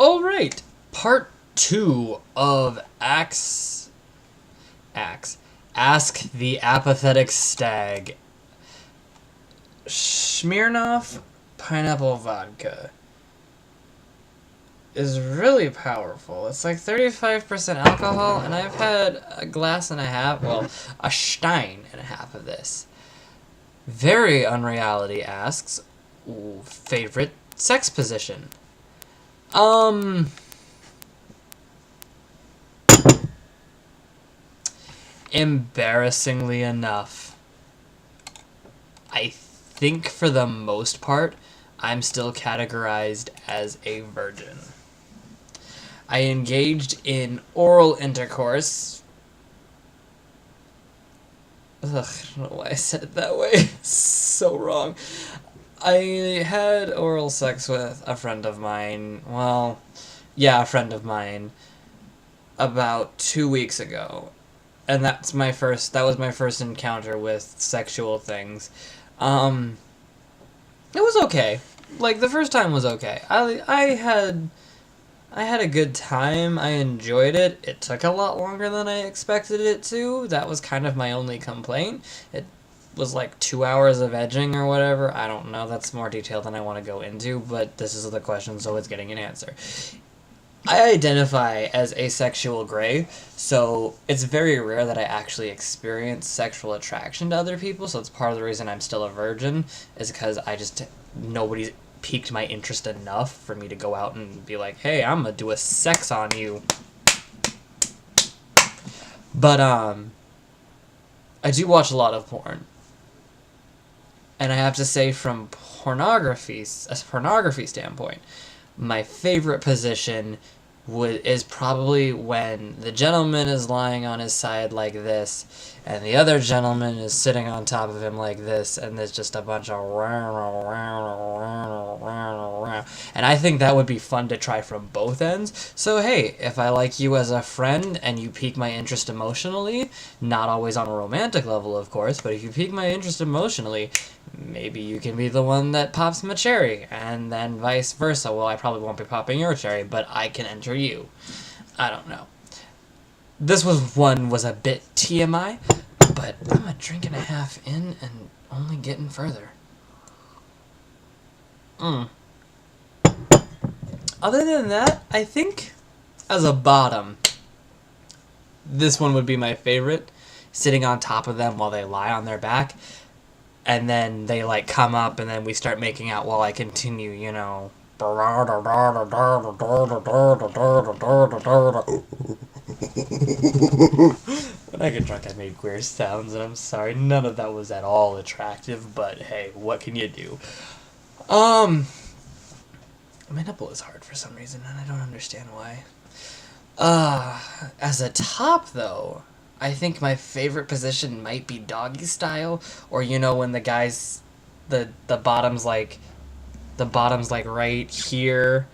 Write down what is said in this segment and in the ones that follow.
Alright, part 2 of Ask the Apathetic Stag. Smirnoff Pineapple Vodka is really powerful. It's like 35% alcohol, and I've had a glass and a half, well, a stein and a half of this. Very Unreality asks, favorite sex position? Embarrassingly enough, I think for the most part, I'm still categorized as a virgin. I engaged in oral intercourse. Ugh, I don't know why I said it that way. So wrong. I had oral sex with a friend of mine. Well, yeah, a friend of mine. About 2 weeks ago. And that was my first encounter with sexual things. It was okay. Like, the first time was okay. I had a good time. I enjoyed it. It took a lot longer than I expected it to. That was kind of my only complaint. It was like 2 hours of edging or whatever. I don't know. That's more detail than I want to go into, but this is the question, so it's getting an answer. I identify as asexual gray, so it's very rare that I actually experience sexual attraction to other people, so it's part of the reason I'm still a virgin, is because nobody's piqued my interest enough for me to go out and be like, hey, I'm gonna do a sex on you. But, I do watch a lot of porn. And I have to say, from a pornography standpoint, my favorite position is probably when the gentleman is lying on his side like this, and the other gentleman is sitting on top of him like this, and there's just a bunch of and I think that would be fun to try from both ends. So hey, if I like you as a friend and you pique my interest emotionally, not always on a romantic level of course, but if you pique my interest emotionally, maybe you can be the one that pops my cherry, and then vice versa. Well, I probably won't be popping your cherry, but I can enter you. I don't know. This was a bit TMI, but I'm a drink and a half in and only getting further. Other than that, I think as a bottom, this one would be my favorite. Sitting on top of them while they lie on their back. And then they, like, come up, and then we start making out while I continue, you know. When I get drunk, I made weird sounds, and I'm sorry. None of that was at all attractive, but hey, what can you do? My nipple is hard for some reason, and I don't understand why. As a top, though, I think my favorite position might be doggy style, or you know when the guy's the bottom's like right here,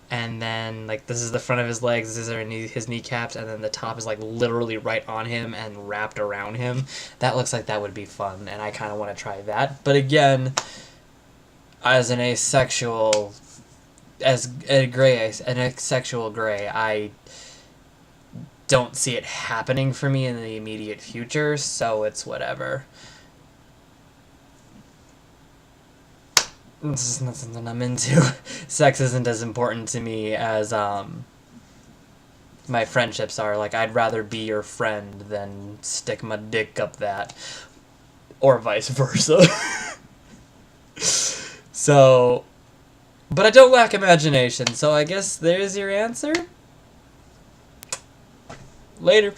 and then like this is the front of his legs, this is his kneecaps, and then the top is like literally right on him and wrapped around him. That looks like that would be fun, and I kind of want to try that. But again, as an asexual gray, I don't see it happening for me in the immediate future, so it's whatever. This is not something I'm into. Sex isn't as important to me as my friendships are. Like, I'd rather be your friend than stick my dick up that, or vice versa. So, but I don't lack imagination, so I guess there's your answer. Later.